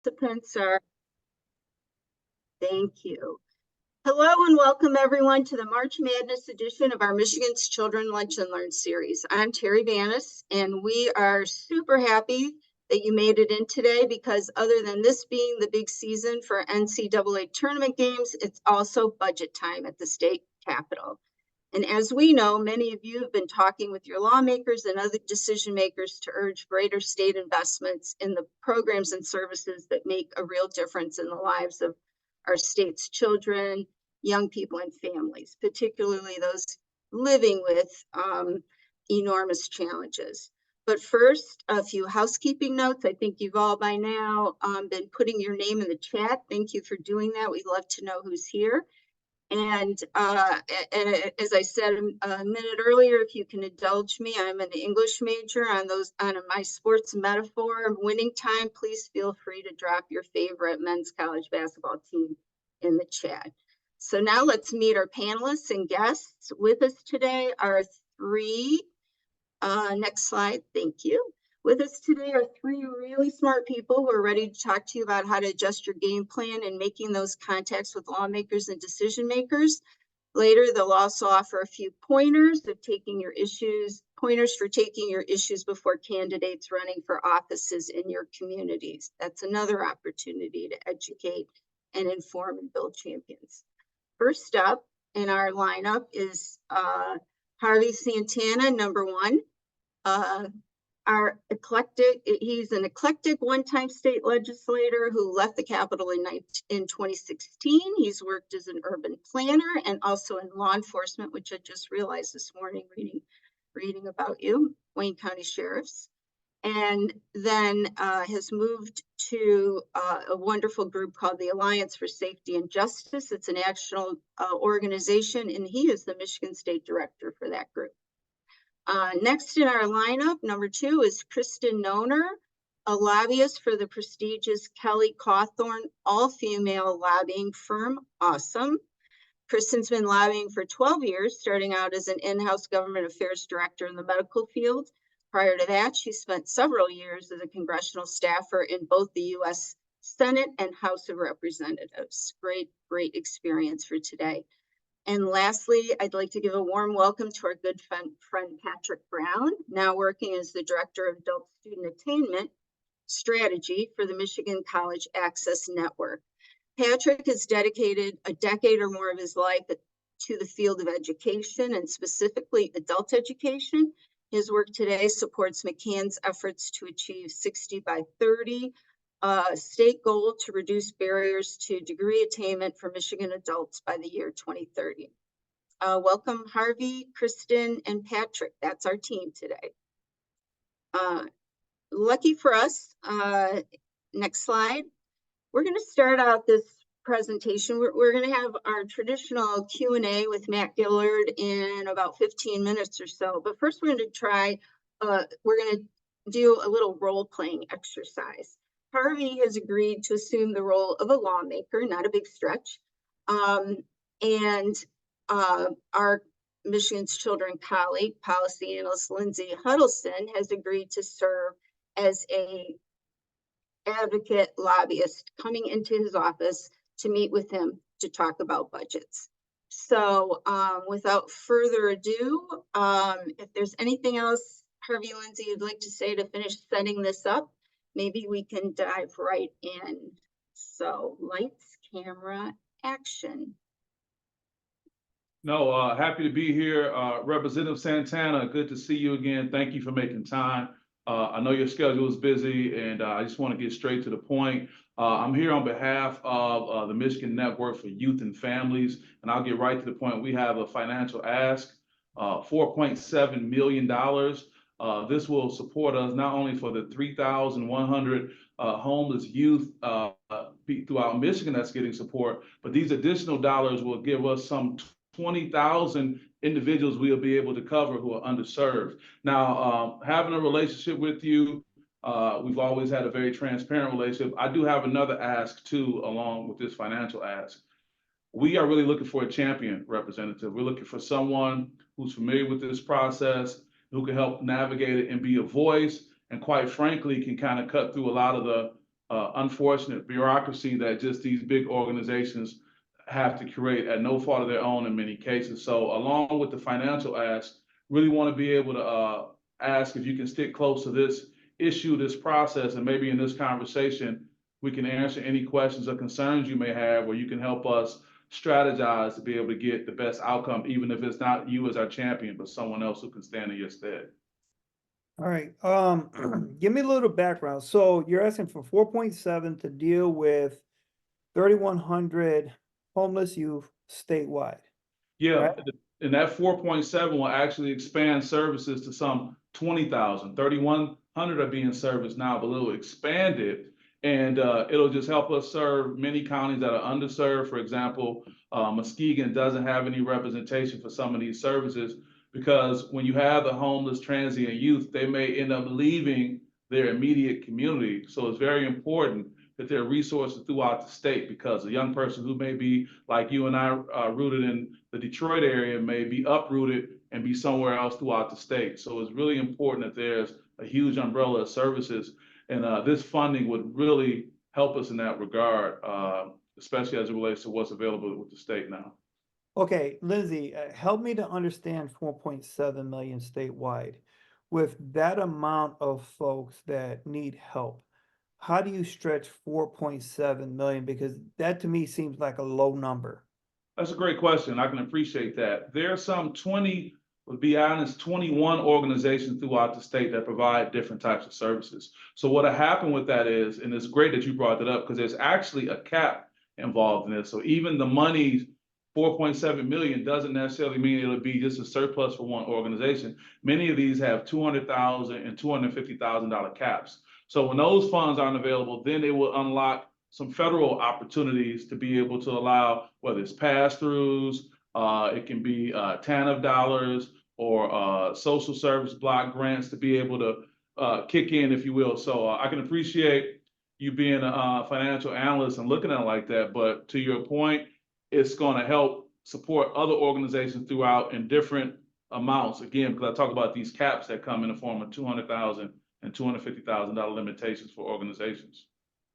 Participants are, thank you. Hello and welcome everyone to the March Madness edition of our Michigan's Children Lunch and Learn series. I'm Terry Vanis, and we are super happy that you made it in today because other than this being the big season for NCAA tournament games, it's also budget time at the state capitol. And as we know, many of you have been talking with your lawmakers and other decision makers to urge greater state investments in the programs and services that make a real difference in the lives of our state's children, young people, and families, particularly those living with enormous challenges. But first, a few housekeeping notes. I think you've all by now been putting your name in the chat. Thank you for doing that. We'd love to know who's here. And as I said a minute earlier, if you can indulge me, I'm an English major. On my sports metaphor winning time, please feel free to drop your favorite men's college basketball team in the chat. So now let's meet our panelists and guests. With us today are three, next slide, thank you. With us today are three really smart people who are ready to talk to you about how to adjust your game plan and making those contacts with lawmakers and decision makers. Later, they'll also offer a few pointers for taking your issues before candidates running for offices in your communities. That's another opportunity to educate and inform and build champions. First up in our lineup is Harvey Santana, number one. He's an eclectic one-time state legislator who left the Capitol in 2016. He's worked as an urban planner and also in law enforcement, which I just realized this morning reading about you, Wayne County Sheriffs. And then has moved to a wonderful group called the Alliance for Safety and Justice. It's a national organization, and he is the Michigan State Director for that group. Next in our lineup, number two, is Christin Nohner, a lobbyist for the prestigious Kelley Cawthorne all-female lobbying firm. Awesome. Kristin's been lobbying for 12 years, starting out as an in-house government affairs director in the medical field. Prior to that, she spent several years as a congressional staffer in both the U.S. Senate and House of Representatives. Great experience for today. And lastly, I'd like to give a warm welcome to our good friend Patrick Brown, now working as the Director of Adult Student Attainment Strategy for the Michigan College Access Network. Patrick has dedicated a decade or more of his life to the field of education and specifically adult education. His work today supports McCann's efforts to achieve 60 by 30 state goal to reduce barriers to degree attainment for Michigan adults by the year 2030. Welcome, Harvey, Christin, and Patrick. That's our team today. Lucky for us, next slide. We're going to start out this presentation. We're going to have our traditional Q&A with Matt Gillard in about 15 minutes or so. But first, we're going to do a little role-playing exercise. Harvey has agreed to assume the role of a lawmaker, not a big stretch. And our Michigan's Children colleague, policy analyst Lindsay Huddleston, has agreed to serve as a advocate lobbyist coming into his office to meet with him to talk about budgets. So without further ado, if there's anything else, Harvey, Lindsay, you'd like to say to finish setting this up, maybe we can dive right in. So lights, camera, action. No, happy to be here. Representative Santana, good to see you again. Thank you for making time. I know your schedule is busy, and I just want to get straight to the point. I'm here on behalf of the Michigan Network for Youth and Families, and I'll get right to the point. We have a financial ask, $4.7 million. This will support us not only for the 3,100 homeless youth throughout Michigan that's getting support, but these additional dollars will give us some 20,000 individuals we'll be able to cover who are underserved. Now, having a relationship with you, we've always had a very transparent relationship. I do have another ask too, along with this financial ask. We are really looking for a champion representative. We're looking for someone who's familiar with this process, who can help navigate it and be a voice, and quite frankly, can kind of cut through a lot of unfortunate bureaucracy that just these big organizations have to create at no fault of their own in many cases. So along with the financial ask, really want to be able to ask if you can stick close to this issue, this process, and maybe in this conversation, we can answer any questions or concerns you may have, or you can help us strategize to be able to get the best outcome, even if it's not you as our champion, but someone else who can stand in your stead. All right, give me a little background. So you're asking for 4.7 to deal with 3,100 homeless youth statewide. Yeah, Right. and that 4.7 will actually expand services to some 20,000. 3,100 are being serviced now, but it'll expand it, and it'll just help us serve many counties that are underserved. For example, Muskegon doesn't have any representation for some of these services because when you have the homeless transient youth, they may end up leaving their immediate community. So it's very important that there are resources throughout the state, because a young person who may be like you and I rooted in the Detroit area may be uprooted and be somewhere else throughout the state. So it's really important that there's a huge umbrella of services, and this funding would really help us in that regard, especially as it relates to what's available with the state now. Okay, Lindsay, help me to understand 4.7 million statewide. With that amount of folks that need help, how do you stretch 4.7 million? Because that to me seems like a low number. That's a great question. I can appreciate that. There are some 20, to be honest, 21 organizations throughout the state that provide different types of services. So what happened with that is, and it's great that you brought that up, because there's actually a cap involved in this. So even the money, 4.7 million, doesn't necessarily mean it'll be just a surplus for one organization. Many of these have $200,000 and $250,000 caps. So when those funds aren't available, then it will unlock some federal opportunities to be able to allow, whether it's pass-throughs, it can be TANF dollars, or social service block grants to be able to kick in, if you will. So I can appreciate you being a financial analyst and looking at it like that. But to your point, it's going to help support other organizations throughout in different amounts. Again, because I talk about these caps that come in the form of $200,000 and $250,000 limitations for organizations.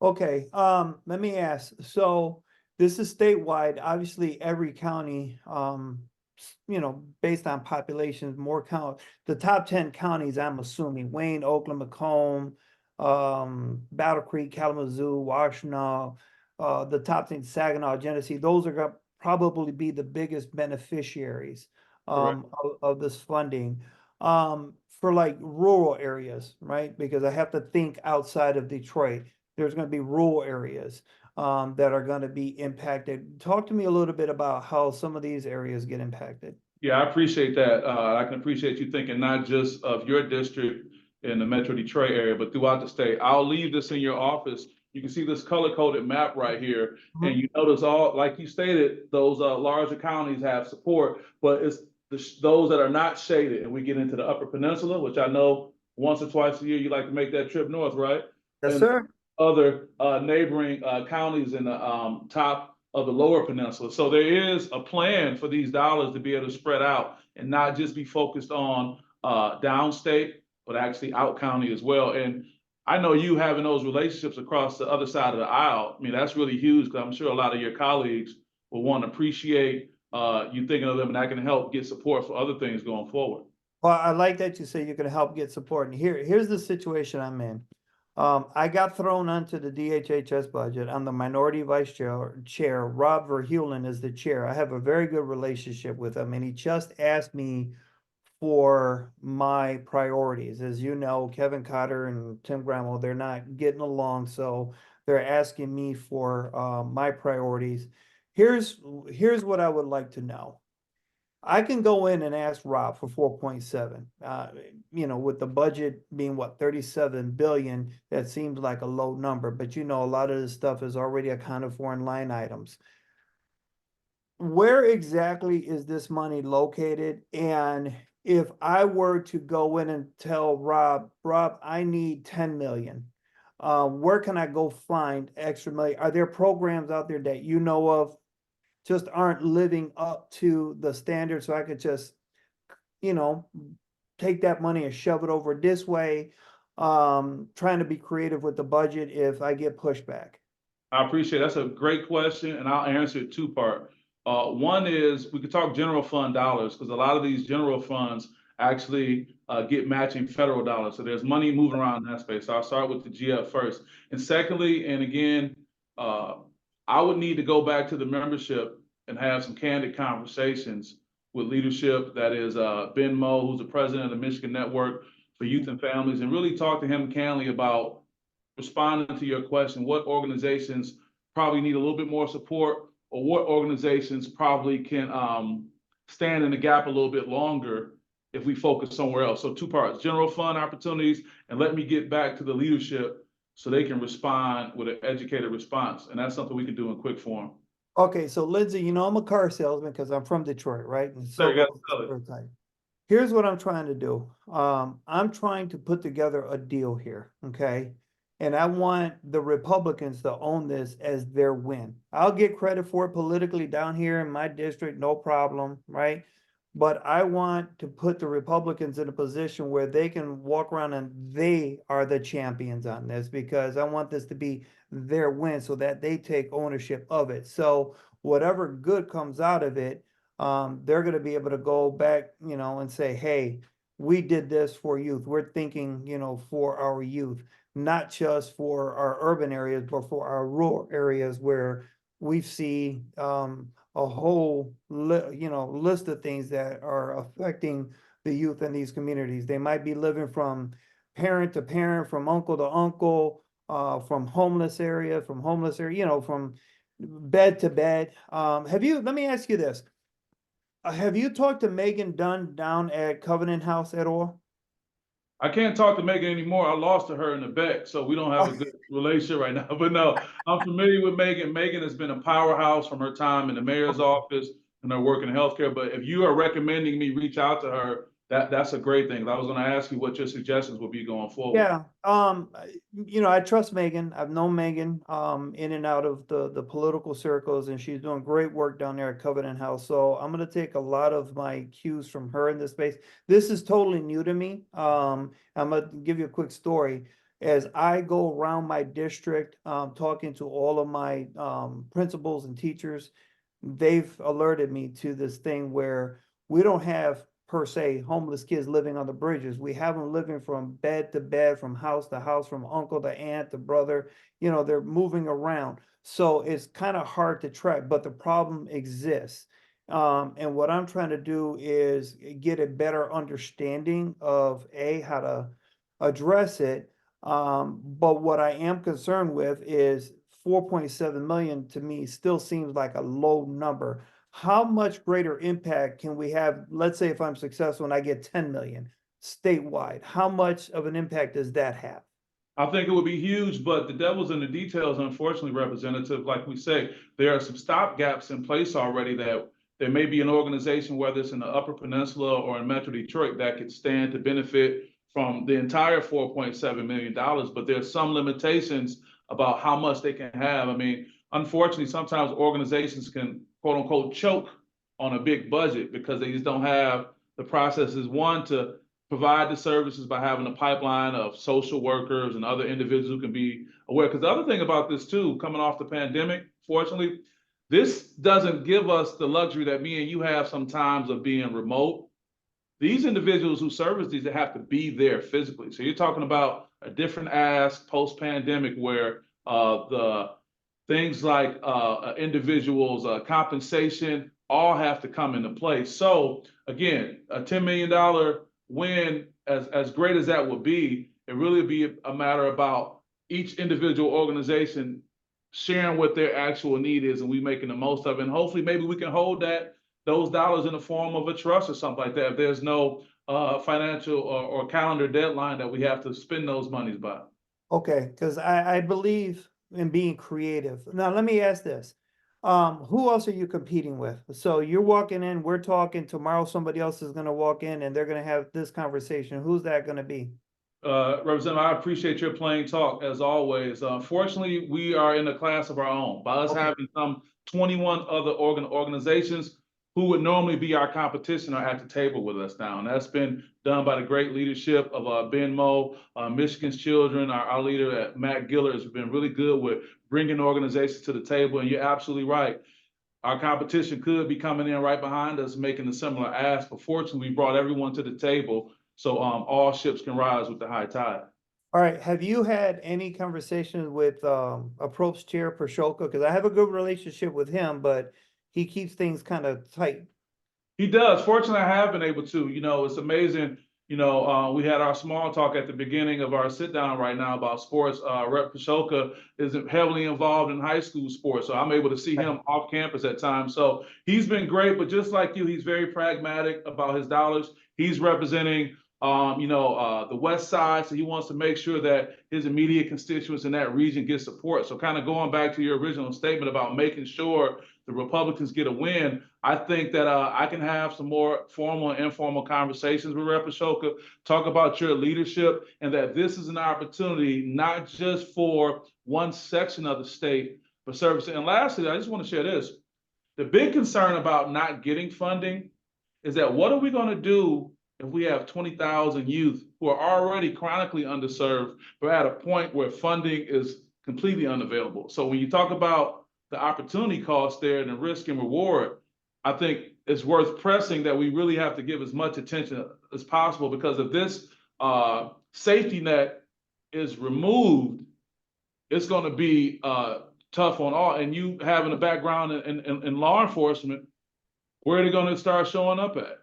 Okay, let me ask. So this is statewide. Obviously, every county, based on populations, the top 10 counties, I'm assuming, Wayne, Oakland, Macomb, Battle Creek, Kalamazoo, Washtenaw, the top 10, Saginaw, Genesee, those are going to probably be the biggest beneficiaries of this funding. For like rural areas, right? Because I have to think outside of Detroit. There's going to be rural areas that are going to be impacted. Talk to me a little bit about how some of these areas get impacted. Yeah, I appreciate that. I can appreciate you thinking not just of your district in the Metro Detroit area, but throughout the state. I'll leave this in your office. You can see this color-coded map right here, and you notice all, like you stated, those larger counties have support, but it's those that are not shaded, and we get into the Upper Peninsula, which I know once or twice a year you like to make that trip north, right? Yes, and sir. Other neighboring counties in the top of the Lower Peninsula. So there is a plan for these dollars to be able to spread out and not just be focused on downstate, but actually out county as well. And I know you having those relationships across the other side of the aisle. I mean, that's really huge, because I'm sure a lot of your colleagues will want to appreciate you thinking of them, and that can help get support for other things going forward. Well, I like that you say you can help get support. And here's the situation I'm in. I got thrown onto the DHHS budget. I'm the minority vice chair. Rob Verheulen is the chair. I have a very good relationship with him, and he just asked me for my priorities. As you know, Kevin Cotter and Tim Grammel, they're not getting along, so they're asking me for my priorities. Here's what I would like to know. I can go in and ask Rob for 4.7. With the budget being what, 37 billion, that seems like a low number, but a lot of this stuff is already accounted for in line items. Where exactly is this money located? And if I were to go in and tell Rob, I need 10 million, where can I go find extra money? Are there programs out there that you know of just aren't living up to the standard, so I could just, take that money and shove it over this way? trying to be creative with the budget if I get pushback? I appreciate it. That's a great question, and I'll answer it two-part. One is we could talk general fund dollars because a lot of these general funds actually get matching federal dollars. So there's money moving around in that space. So I'll start with the GF first. And secondly, and again, I would need to go back to the membership and have some candid conversations with leadership. That is Ben Moe, who's the president of the Michigan Network for Youth and Families, and really talk to him candidly about responding to your question, what organizations probably need a little bit more support, or what organizations probably can stand in the gap a little bit longer if we focus somewhere else. So two parts, general fund opportunities, and let me get back to the leadership so they can respond with an educated response. And that's something we can do in quick form. Okay, so Lindsay, you know, I'm a car salesman because I'm from Detroit, right? And There you go. so here's what I'm trying to do. I'm trying to put together a deal here, okay? And I want the Republicans to own this as their win. I'll get credit for it politically down here in my district, no problem, right? But I want to put the Republicans in a position where they can walk around and they are the champions on this, because I want this to be their win so that they take ownership of it. So whatever good comes out of it, they're going to be able to go back, you know, and say, hey, we did this for youth. We're thinking, you know, for our youth, not just for our urban areas, but for our rural areas where we see a whole list of things that are affecting the youth in these communities. They might be living from parent to parent, from uncle to uncle, from homeless area, you know, from bed to bed. Let me ask you this. Have you talked to Megan Dunn down at Covenant House at all? I can't talk to Megan anymore. I lost to her in the bet, so we don't have a good relationship right now. But no, I'm familiar with Megan. Megan has been a powerhouse from her time in the mayor's office and her work in healthcare. But if you are recommending me reach out to her, that's a great thing. I was going to ask you what your suggestions would be going forward. Yeah, you know, I trust Megan. I've known Megan in and out of the political circles, and she's doing great work down there at Covenant House. So I'm going to take a lot of my cues from her in this space. This is totally new to me. I'm going to give you a quick story. As I go around my district, talking to all of my principals and teachers, they've alerted me to this thing where we don't have per se homeless kids living on the bridges. We have them living from bed to bed, from house to house, from uncle to aunt to brother. You know, they're moving around. So it's kind of hard to track, but the problem exists. And what I'm trying to do is get a better understanding of how to address it. But what I am concerned with is 4.7 million to me still seems like a low number. How much greater impact can we have? Let's say if I'm successful and I get 10 million statewide, how much of an impact does that have? I think it would be huge, but the devil's in the details, unfortunately, Representative. Like we say, there are some stopgaps in place already that there may be an organization, whether it's in the Upper Peninsula or in Metro Detroit, that could stand to benefit from the entire $4.7 million, but there's some limitations about how much they can have. I mean, unfortunately, sometimes organizations can, quote unquote, choke on a big budget because they just don't have the processes, one, to provide the services by having a pipeline of social workers and other individuals who can be aware. Because the other thing about this too, coming off the pandemic, fortunately, this doesn't give us the luxury that me and you have sometimes of being remote. These individuals who service these, they have to be there physically. So you're talking about a different ask post-pandemic where the things like individuals' compensation all have to come into play. So again, a $10 million win, as great as that would be, it really would be a matter about each individual organization sharing what their actual need is and we making the most of it. And hopefully maybe we can hold those dollars in the form of a trust or something like that if there's no financial or calendar deadline that we have to spend those monies by. Okay, because I believe in being creative. Now, let me ask this. Who else are you competing with? So you're walking in, we're talking, tomorrow somebody else is going to walk in and they're going to have this conversation. Who's that going to be? Representative, I appreciate your plain talk as always. Fortunately, we are in a class of our own. By us having some 21 other organizations, who would normally be our competition are at the table with us now. And that's been done by the great leadership of Ben Moe, Michigan's Children. Our leader, Matt Giller, has been really good with bringing organizations to the table. And you're absolutely right. Our competition could be coming in right behind us, making a similar ask. But fortunately, we brought everyone to the table so all ships can rise with the high tide. All right, have you had any conversations with Approach Chair Pershoka? Because I have a good relationship with him, but he keeps things kind of tight. He does. Fortunately, I have been able to. You know, it's amazing. You know, we had our small talk at the beginning of our sit down right now about sports. Rep. Pashoka is heavily involved in high school sports, so I'm able to see him off campus at times. So he's been great, but just like you, he's very pragmatic about his dollars. He's representing, the West Side, so he wants to make sure that his immediate constituents in that region get support. So kind of going back to your original statement about making sure the Republicans get a win, I think that I can have some more formal and informal conversations with Rep. Ashoka, talk about your leadership, and that this is an opportunity not just for one section of the state, but service. And lastly, I just want to share this. The big concern about not getting funding is that what are we going to do if we have 20,000 youth who are already chronically underserved, but at a point where funding is completely unavailable? So when you talk about the opportunity cost there and the risk and reward, I think it's worth pressing that we really have to give as much attention as possible, because if this safety net is removed, it's going to be tough on all. And you having a background in law enforcement, where are they going to start showing up at?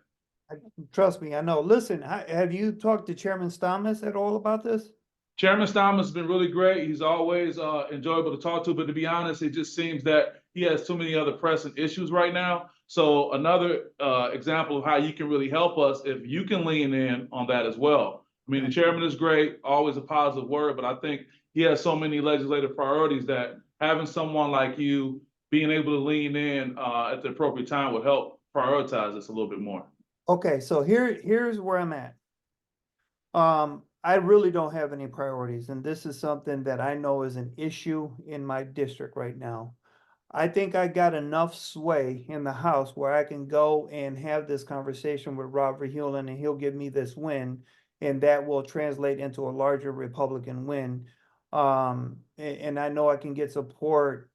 Trust me, I know. Listen, have you talked to Chairman Stamas at all about this? Chairman Stamas has been really great. He's always enjoyable to talk to, but to be honest, it just seems that he has too many other pressing issues right now. So another example of how you can really help us, if you can lean in on that as well. I mean, the chairman is great, always a positive word, but I think he has so many legislative priorities that having someone like you being able to lean in at the appropriate time would help prioritize this a little bit more. Okay, so here's where I'm at. I really don't have any priorities, and this is something that I know is an issue in my district right now. I think I got enough sway in the House where I can go and have this conversation with Rob Verheulen, and he'll give me this win, and that will translate into a larger Republican win. And I know I can get support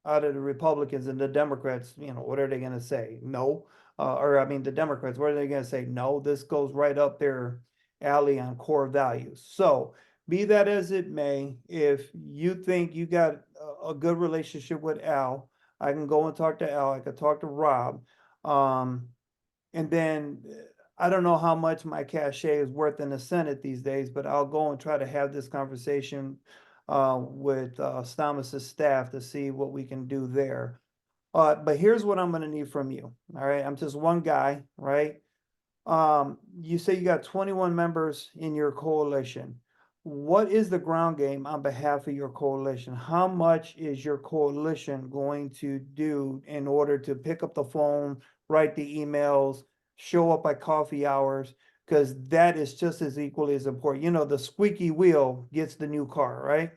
out of the Republicans, and the Democrats, what are they gonna say? No. The Democrats, what are they gonna say? No, this goes right up their alley on core values. So be that as it may, if you think you got a good relationship with Al, I can go and talk to Al, I could talk to Rob. And then I don't know how much my cachet is worth in the Senate these days, but I'll go and try to have this conversation with Stamas's staff to see what we can do there. But here's what I'm gonna need from you. All right, I'm just one guy, right? You say you got 21 members in your coalition. What is the ground game on behalf of your coalition? How much is your coalition going to do in order to pick up the phone, write the emails, show up at coffee hours? Because that is just as equally as important. The squeaky wheel gets the new car, right?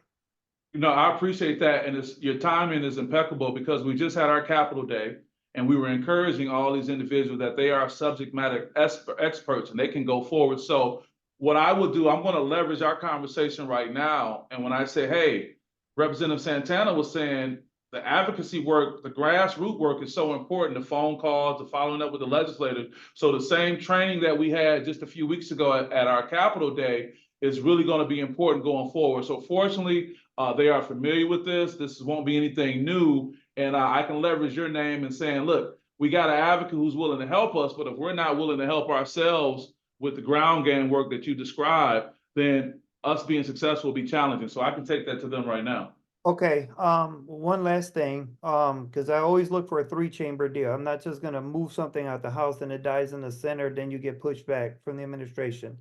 I appreciate that. And your timing is impeccable, because we just had our Capitol Day. And we were encouraging all these individuals that they are subject matter experts and they can go forward. So what I will do, I'm going to leverage our conversation right now. And when I say, hey, Representative Santana was saying the advocacy work, the grassroots work is so important, the phone calls, the following up with the legislator. So the same training that we had just a few weeks ago at our Capitol Day is really going to be important going forward. So fortunately, they are familiar with this. This won't be anything new. And I can leverage your name and saying, look, we got an advocate who's willing to help us, but if we're not willing to help ourselves with the ground game work that you described, then us being successful will be challenging. So I can take that to them right now. Okay, one last thing, because I always look for a 3-chamber deal. I'm not just gonna move something out the House and it dies in the Senate, then you get pushed back from the administration.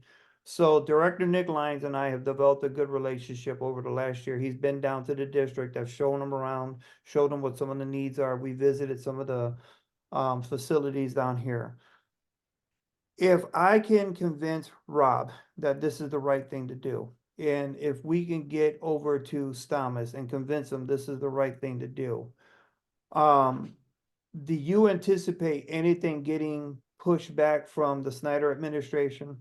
So Director Nick Lyons and I have developed a good relationship over the last year. He's been down to the district. I've shown him around, showed him what some of the needs are. We visited some of the facilities down here. If I can convince Rob that this is the right thing to do, and if we can get over to Stamas and convince him this is the right thing to do, do you anticipate anything getting pushed back from the Snyder administration?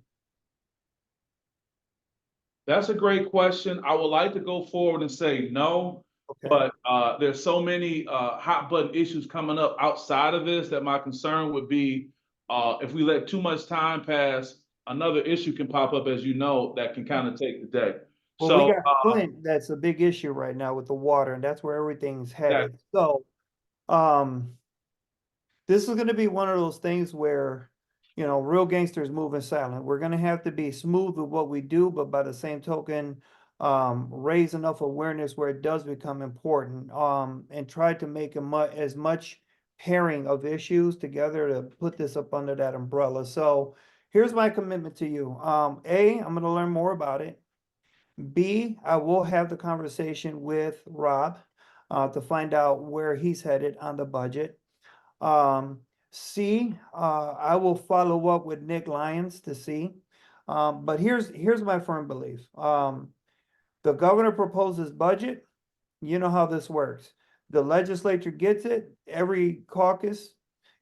That's a great question. I would like to go forward and say no, Okay. but there's so many hot button issues coming up outside of this that my concern would be if we let too much time pass, another issue can pop up, as you know, that can kind of take the day. Well, we So got Flint, that's a big issue right now with the water, and that's where everything's headed. So, this is gonna be one of those things where, you know, real gangsters moving silent. We're gonna have to be smooth with what we do, but by the same token, raise enough awareness where it does become important, and try to make as much pairing of issues together to put this up under that umbrella. So here's my commitment to you. A, I'm gonna learn more about it. B, I will have the conversation with Rob, to find out where he's headed on the budget. C, I will follow up with Nick Lyons to see. But here's my firm belief. The governor proposes budget. You know how this works. The legislature gets it. Every caucus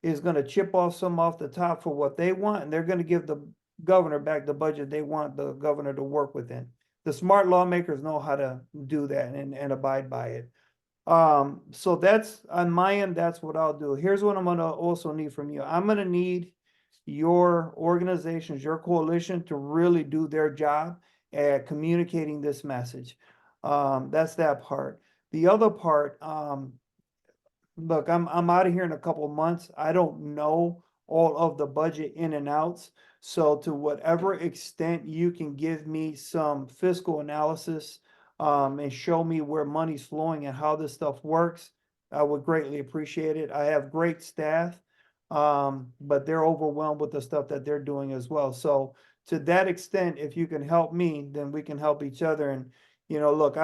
is going to chip off some off the top for what they want, and they're going to give the governor back the budget they want the governor to work within. The smart lawmakers know how to do that and abide by it. So that's on my end, that's what I'll do. Here's what I'm gonna also need from you. I'm gonna need your organizations, your coalition to really do their job at communicating this message. That's that part. The other part, look, I'm out of here in a couple of months. I don't know all of the budget in and outs. So to whatever extent you can give me some fiscal analysis, and show me where money's flowing and how this stuff works, I would greatly appreciate it. I have great staff, but they're overwhelmed with the stuff that they're doing as well. So to that extent, if you can help me, then we can help each other. And, you know, look,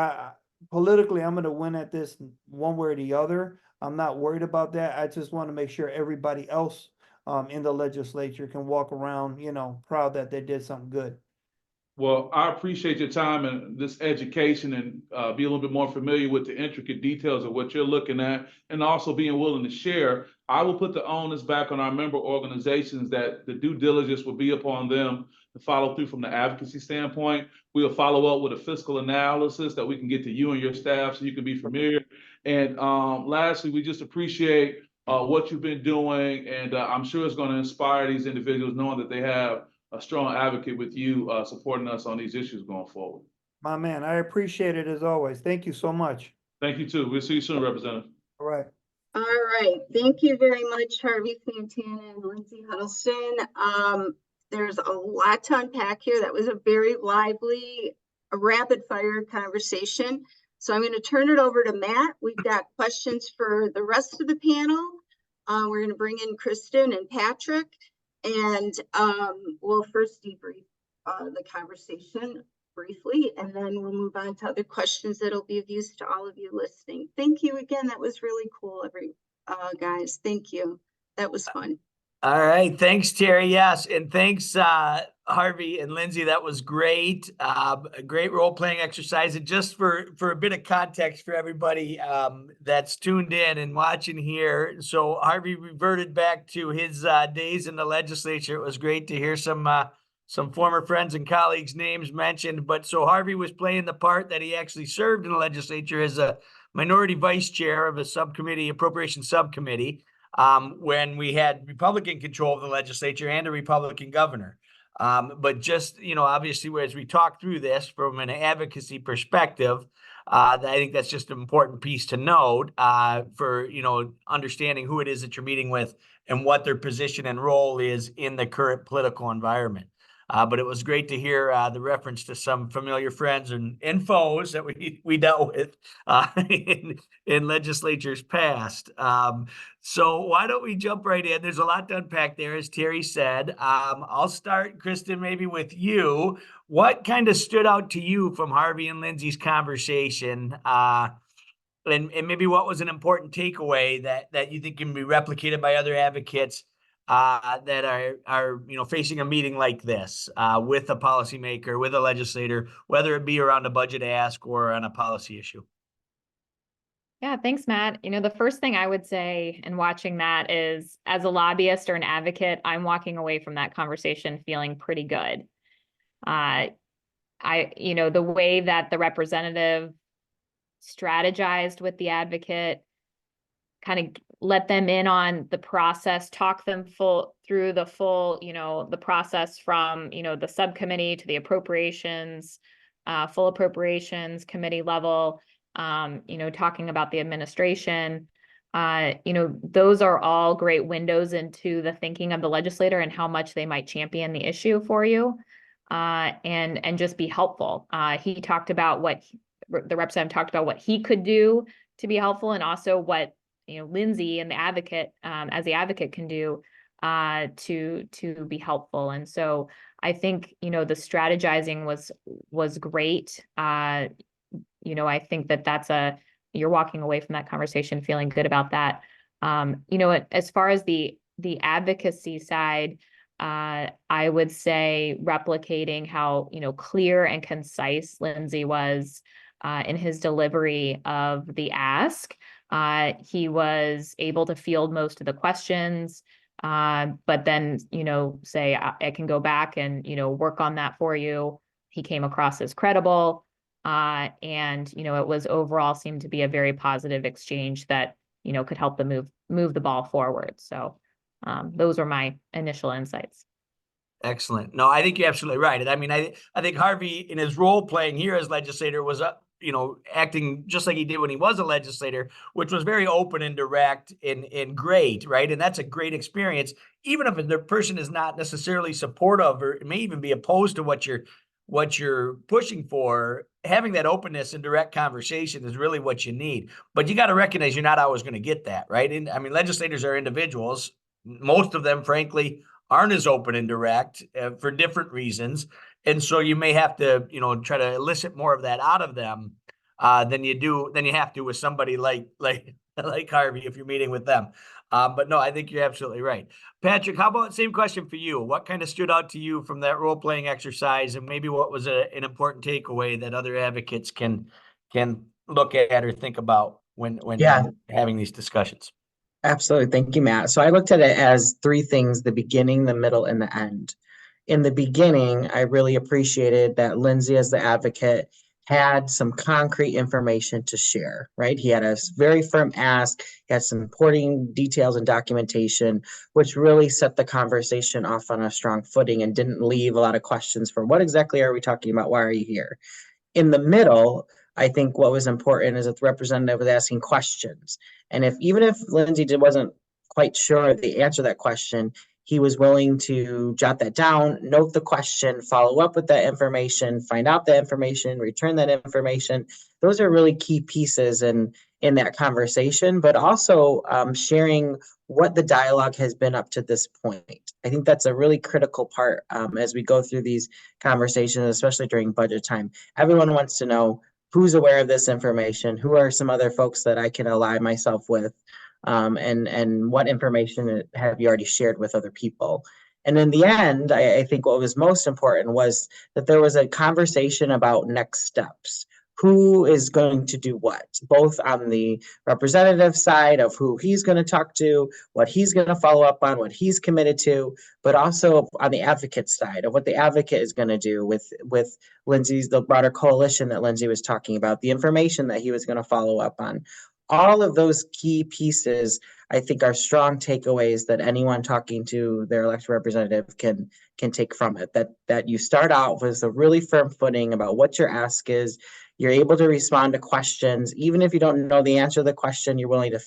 politically, I'm going to win at this one way or the other. I'm not worried about that. I just want to make sure everybody else in the legislature can walk around, you know, proud that they did something good. Well, I appreciate your time and this education and be a little bit more familiar with the intricate details of what you're looking at and also being willing to share. I will put the onus back on our member organizations that the due diligence will be upon them to follow through from the advocacy standpoint. We'll follow up with a fiscal analysis that we can get to you and your staff so you can be familiar. And lastly, we just appreciate what you've been doing, and I'm sure it's going to inspire these individuals knowing that they have a strong advocate with you supporting us on these issues going forward. My man, I appreciate it as always. Thank you so much. Thank you too. We'll see you soon, Representative. All right. All right. Thank you very much, Harvey Santana and Lindsay Huddleston. There's a lot to unpack here. That was a very lively, rapid fire conversation. So I'm going to turn it over to Matt. We've got questions for the rest of the panel. We're going to bring in Christin and Patrick. And we'll first debrief the conversation briefly, and then we'll move on to other questions that'll be of use to all of you listening. Thank you again. That was really cool, guys. Thank you. That was fun. All right. Thanks, Terry. Yes. And thanks, Harvey and Lindsay. That was great. A great role-playing exercise. And just for a bit of context for everybody that's tuned in and watching here. So Harvey reverted back to his days in the legislature. It was great to hear some former friends and colleagues' names mentioned. But so Harvey was playing the part that he actually served in the legislature as a minority vice chair of a subcommittee, appropriation subcommittee, when we had Republican control of the legislature and a Republican governor. But just, you know, obviously, as we talk through this from an advocacy perspective, I think that's just an important piece to note for, you know, understanding who it is that you're meeting with and what their position and role is in the current political environment. But it was great to hear the reference to some familiar friends and foes that we dealt with in legislatures past. So why don't we jump right in? There's a lot to unpack there, as Terry said. I'll start, Christin, maybe with you. What kind of stood out to you from Harvey and Lindsay's conversation? And maybe what was an important takeaway that you think can be replicated by other advocates that are you know, facing a meeting like this with a policymaker, with a legislator, whether it be around a budget ask or on a policy issue? Yeah, thanks, Matt. The first thing I would say in watching that is, as a lobbyist or an advocate, I'm walking away from that conversation feeling pretty good. The way that the representative strategized with the advocate, kind of let them in on the process, talk them through the full, the process from, the subcommittee to the appropriations, full appropriations committee level, talking about the administration. Those are all great windows into the thinking of the legislator and how much they might champion the issue for you, and just be helpful. He talked about the representative talked about what he could do to be helpful, and also what Lindsay and the advocate, as the advocate, can do to be helpful. And so I think the strategizing was great. I think that's you're walking away from that conversation feeling good about that. As far as the advocacy side, I would say replicating how clear and concise Lindsay was in his delivery of the ask. He was able to field most of the questions, but then, say, I can go back and, work on that for you. He came across as credible, and, it was overall seemed to be a very positive exchange that, could help them move the ball forward. So those were my initial insights. Excellent. No, I think you're absolutely right. I mean, I think Harvey, in his role playing here as legislator, was acting just like he did when he was a legislator, which was very open and direct and great, right? And that's a great experience, even if the person is not necessarily supportive or may even be opposed to what you're pushing for. Having that openness and direct conversation is really what you need. But you got to recognize you're not always going to get that, right? And I mean, legislators are individuals. Most of them, frankly, aren't as open and direct for different reasons. And so you may have to, try to elicit more of that out of them than you have to with somebody like Harvey if you're meeting with them. But no, I think you're absolutely right. Patrick, how about same question for you? What kind of stood out to you from that role-playing exercise, and maybe what was an important takeaway that other advocates can look at or think about when having these discussions? Absolutely. Thank you, Matt. So I looked at it as three things: the beginning, the middle, and the end. In the beginning, I really appreciated that Lindsay, as the advocate, had some concrete information to share, right? He had a very firm ask, he had some supporting details and documentation, which really set the conversation off on a strong footing and didn't leave a lot of questions for what exactly are we talking about? Why are you here? In the middle, I think what was important is that the representative was asking questions. And even if Lindsay wasn't quite sure the answer to that question, he was willing to jot that down, note the question, follow up with that information, find out the information, return that information. Those are really key pieces in that conversation, but also sharing what the dialogue has been up to this point. I think that's a really critical part as we go through these conversations, especially during budget time. Everyone wants to know who's aware of this information, who are some other folks that I can ally myself with, and what information have you already shared with other people. And in the end, I think what was most important was that there was a conversation about next steps. Who is going to do what, both on the representative side of who he's going to talk to, what he's going to follow up on, what he's committed to, but also on the advocate side of what the advocate is going to do with Lindsay's, the broader coalition that Lindsay was talking about, the information that he was going to follow up on. All of those key pieces, I think, are strong takeaways that anyone talking to their elected representative can take from it. That you start out with a really firm footing about what your ask is. You're able to respond to questions, even if you don't know the answer to the question. You're willing to,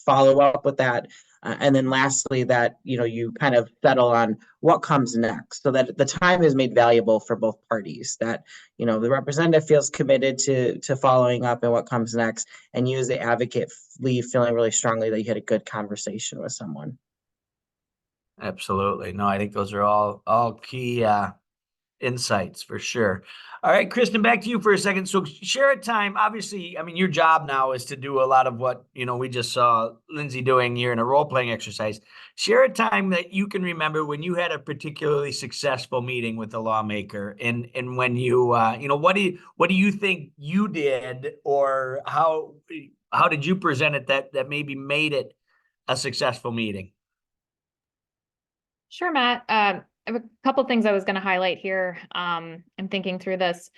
follow up with that, and then lastly, that you kind of settle on what comes next, so that the time is made valuable for both parties. That the representative feels committed to following up and what comes next, and you as the advocate leave feeling really strongly that you had a good conversation with someone. Absolutely. No, I think those are all key insights for sure. All right, Christin, back to you for a second. So share a time. Obviously, I mean, your job now is to do a lot of what, we just saw Lindsay doing here in a role-playing exercise. Share a time that you can remember when you had a particularly successful meeting with a lawmaker, and when you, what do you think you did, or how how did you present it that maybe made it a successful meeting? Sure, Matt. I have a couple things I was going to highlight here. I'm thinking through this.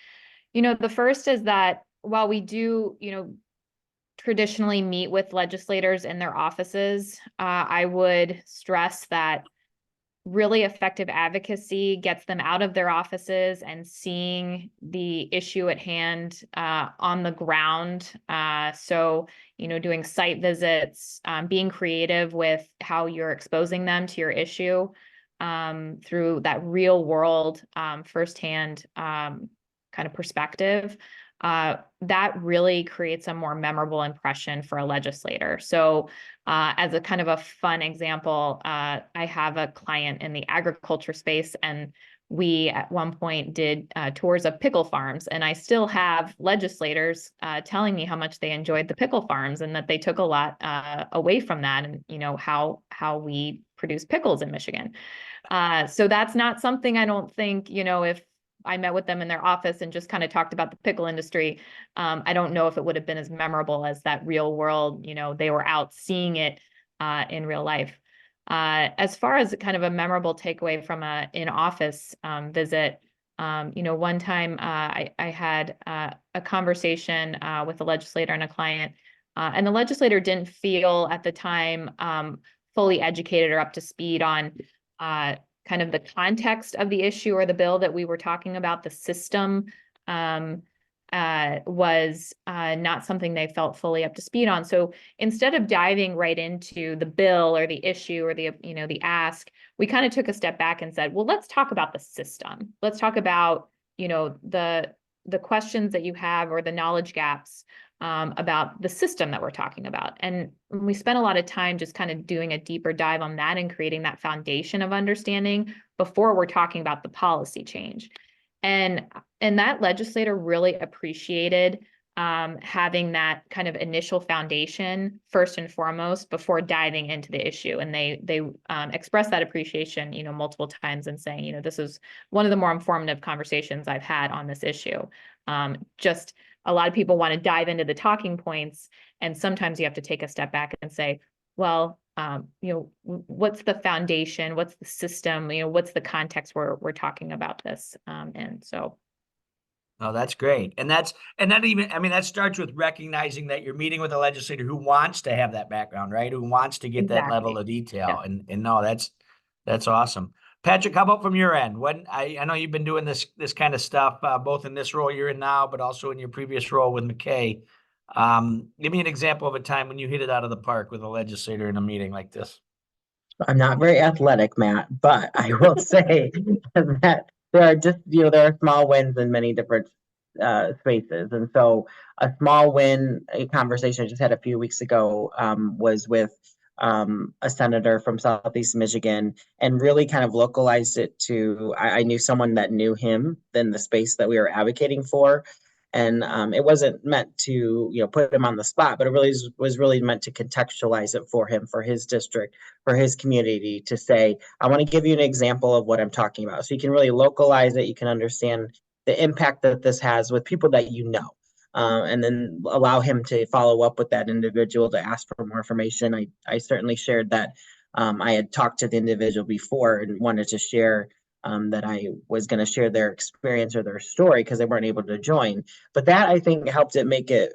The first is that while we do, traditionally meet with legislators in their offices, I would stress that really effective advocacy gets them out of their offices and seeing the issue at hand on the ground. So, doing site visits, being creative with how you're exposing them to your issue through that real world, firsthand kind of perspective. That really creates a more memorable impression for a legislator. So as a kind of a fun example, I have a client in the agriculture space, and we at one point did tours of pickle farms, and I still have legislators telling me how much they enjoyed the pickle farms and that they took a lot away from that, and how we produce pickles in Michigan. So that's not something, I don't think, if I met with them in their office and just kind of talked about the pickle industry, I don't know if it would have been as memorable as that real world, they were out seeing it in real life. As far as kind of a memorable takeaway from a in-office visit, one time I had a conversation with a legislator and a client, and the legislator didn't feel at the time fully educated or up to speed on kind of the context of the issue or the bill that we were talking about. The system was not something they felt fully up to speed on. So instead of diving right into the bill or the issue or the ask, we kind of took a step back and said, well, let's talk about the system. Let's talk about, the questions that you have or the knowledge gaps about the system that we're talking about. And we spent a lot of time just kind of doing a deeper dive on that and creating that foundation of understanding before we're talking about the policy change. And that legislator really appreciated having that kind of initial foundation first and foremost before diving into the issue. And they expressed that appreciation, multiple times, and saying, this is one of the more informative conversations I've had on this issue. Just a lot of people want to dive into the talking points, and sometimes you have to take a step back and say, well, what's the foundation? What's the system? What's the context we're talking about this? And so. Oh, that's great. And that starts with recognizing that you're meeting with a legislator who wants to have that background, right? Who wants to get that level of detail. Yeah. And no, that's awesome. Patrick, how about from your end? I know you've been doing this kind of stuff, both in this role you're in now, but also in your previous role with McKay. Give me an example of a time when you hit it out of the park with a legislator in a meeting like this. I'm not very athletic, Matt, but I will say that there are just, there are small wins in many different spaces. And so a small win, a conversation I just had a few weeks ago was with a senator from Southeast Michigan, and really kind of localized it to, I knew someone that knew him in the space that we were advocating for. And it wasn't meant to, put him on the spot, but it really was really meant to contextualize it for him, for his district, for his community, to say, I want to give you an example of what I'm talking about. So you can really localize it. You can understand the impact that this has with people that and then allow him to follow up with that individual to ask for more information. I certainly shared that I had talked to the individual before and wanted to share that I was going to share their experience or their story because they weren't able to join. But that, I think, helped it make it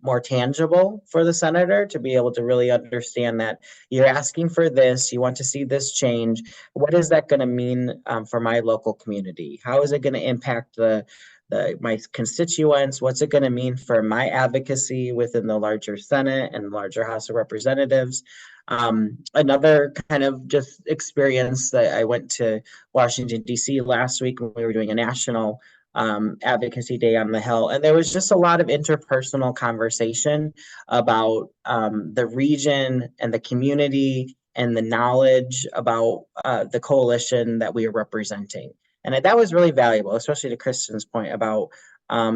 more tangible for the senator to be able to really understand that you're asking for this, you want to see this change. What is that going to mean for my local community? How is it going to impact my constituents? What's it going to mean for my advocacy within the larger Senate and larger House of Representatives? Another kind of just experience that I went to Washington, D.C. last week when we were doing a national advocacy day on the Hill. And there was just a lot of interpersonal conversation about the region and the community and the knowledge about the coalition that we are representing. And that was really valuable, especially to Christin's point about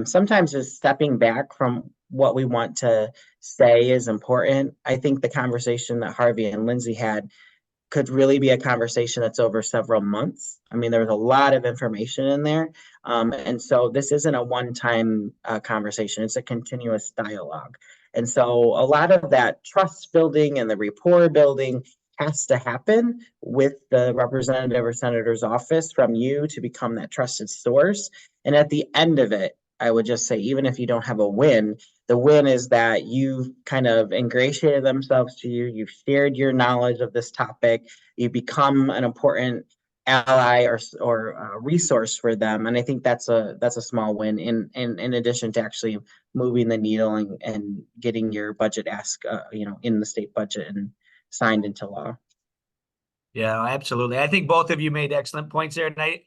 sometimes just stepping back from what we want to say is important. I think the conversation that Harvey and Lindsay had could really be a conversation that's over several months. I mean, there was a lot of information in there. And so this isn't a one-time conversation. It's a continuous dialogue. And so a lot of that trust building and the rapport building has to happen with the representative or senator's office from you to become that trusted source. And at the end of it, I would just say, even if you don't have a win, the win is that you've kind of ingratiated themselves to you, you've shared your knowledge of this topic, you become an important ally or resource for them. And I think that's a small win in addition to actually moving the needle and getting your budget ask in the state budget and signed into law. Yeah, absolutely. I think both of you made excellent points there. And I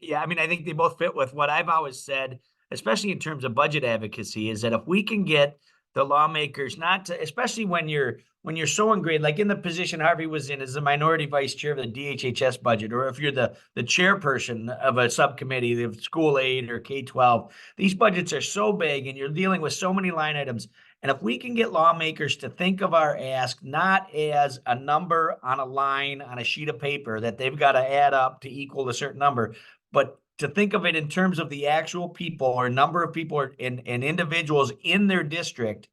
think they both fit with what I've always said, especially in terms of budget advocacy, is that if we can get the lawmakers not to, especially when you're so ingrained, like in the position Harvey was in as the minority vice chair of the DHHS budget, or if you're the chairperson of a subcommittee of school aid or K-12, these budgets are so big and you're dealing with so many line items. And if we can get lawmakers to think of our ask not as a number on a line on a sheet of paper that they've got to add up to equal a certain number, but to think of it in terms of the actual people or number of people and individuals in their district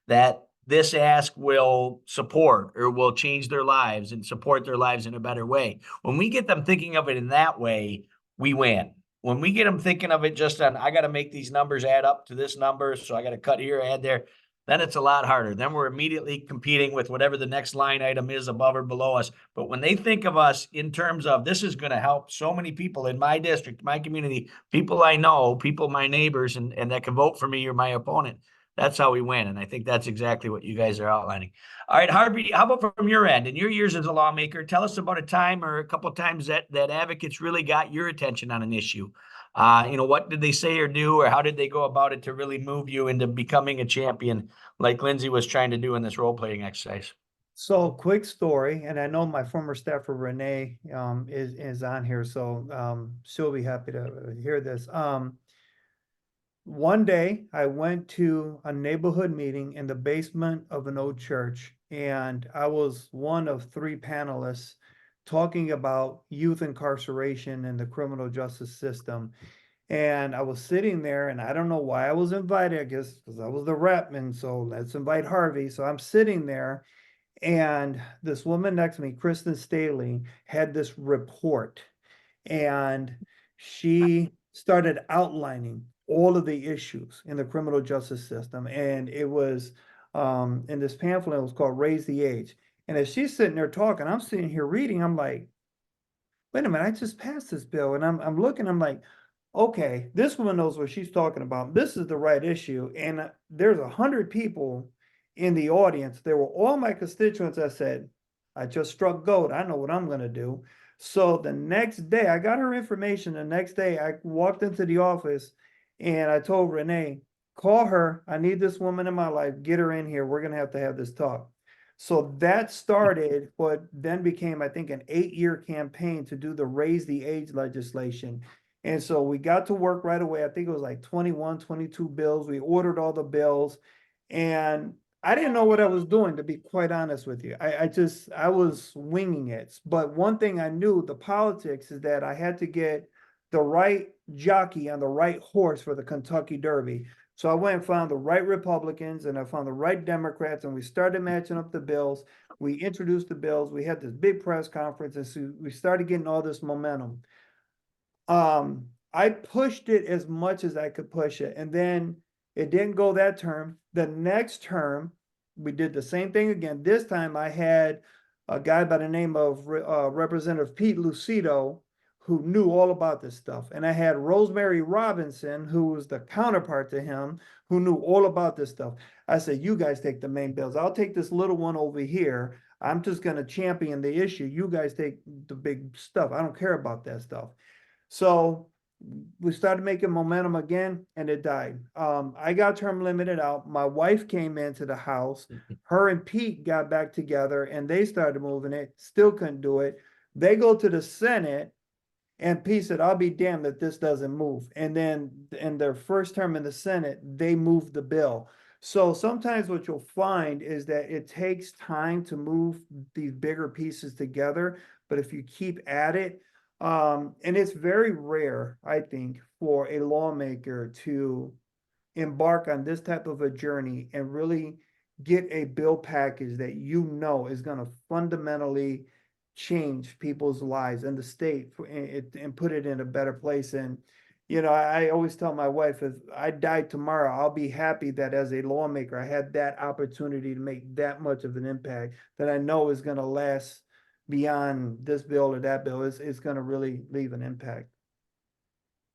that this ask will support or will change their lives and support their lives in a better way. When we get them thinking of it in that way, we win. When we get them thinking of it just on, I got to make these numbers add up to this number, so I got to cut here, add there, then it's a lot harder. Then we're immediately competing with whatever the next line item is above or below us. But when they think of us in terms of this is going to help so many people in my district, my community, people I know, people, my neighbors, and that can vote for me or my opponent, that's how we win. And I think that's exactly what you guys are outlining. All right, Harvey, how about from your end? In your years as a lawmaker, tell us about a time or a couple of times that advocates really got your attention on an issue. What did they say or do, or how did they go about it to really move you into becoming a champion like Lindsay was trying to do in this role-playing exercise? So quick story, and I know my former staffer Renee is on here, so she'll be happy to hear this. One day I went to a neighborhood meeting in the basement of an old church, and I was one of 3 panelists talking about youth incarceration in the criminal justice system. And I was sitting there, and I don't know why I was invited, I guess because I was the rep, and so let's invite Harvey. So I'm sitting there, and this woman next to me, Christin Staley, had this report, and she started outlining all of the issues in the criminal justice system. And it was in this pamphlet, it was called Raise the Age. And as she's sitting there talking, I'm sitting here reading, I'm like, wait a minute, I just passed this bill. And I'm looking, I'm like, okay, this woman knows what she's talking about. This is the right issue. And there's 100 people in the audience. They were all my constituents. I said, I just struck gold. I know what I'm going to do. So the next day, I got her information. The next day, I walked into the office and I told Renee, call her. I need this woman in my life. Get her in here. We're going to have this talk. So that started what then became, I think, an 8-year campaign to do the Raise the Age legislation. And so we got to work right away. I think it was like 21, 22 bills. We ordered all the bills, and I didn't know what I was doing, to be quite honest with you. I was winging it. But one thing I knew, the politics, is that I had to get the right jockey on the right horse for the Kentucky Derby. So I went and found the right Republicans, and I found the right Democrats, and we started matching up the bills. We introduced the bills. We had this big press conference, and so we started getting all this momentum. I pushed it as much as I could push it, and then it didn't go that term. The next term, we did the same thing again. This time I had a guy by the name of Representative Pete Lucido, who knew all about this stuff. And I had Rosemary Robinson, who was the counterpart to him, who knew all about this stuff. I said, you guys take the main bills. I'll take this little one over here. I'm just going to champion the issue. You guys take the big stuff. I don't care about that stuff. So we started making momentum again, and it died. I got term limited out. My wife came into the house. Her and Pete got back together, and they started moving it. Still couldn't do it. They go to the Senate, and Pete said, I'll be damned if this doesn't move. And then in their first term in the Senate, they moved the bill. So sometimes what you'll find is that it takes time to move these bigger pieces together. But if you keep at it, and it's very rare, I think, for a lawmaker to embark on this type of a journey and really get a bill package that you know is going to fundamentally change people's lives and the state and put it in a better place. And, you know, I always tell my wife, if I die tomorrow, I'll be happy that as a lawmaker, I had that opportunity to make that much of an impact that I know is going to last beyond this bill or that bill. It's going to really leave an impact.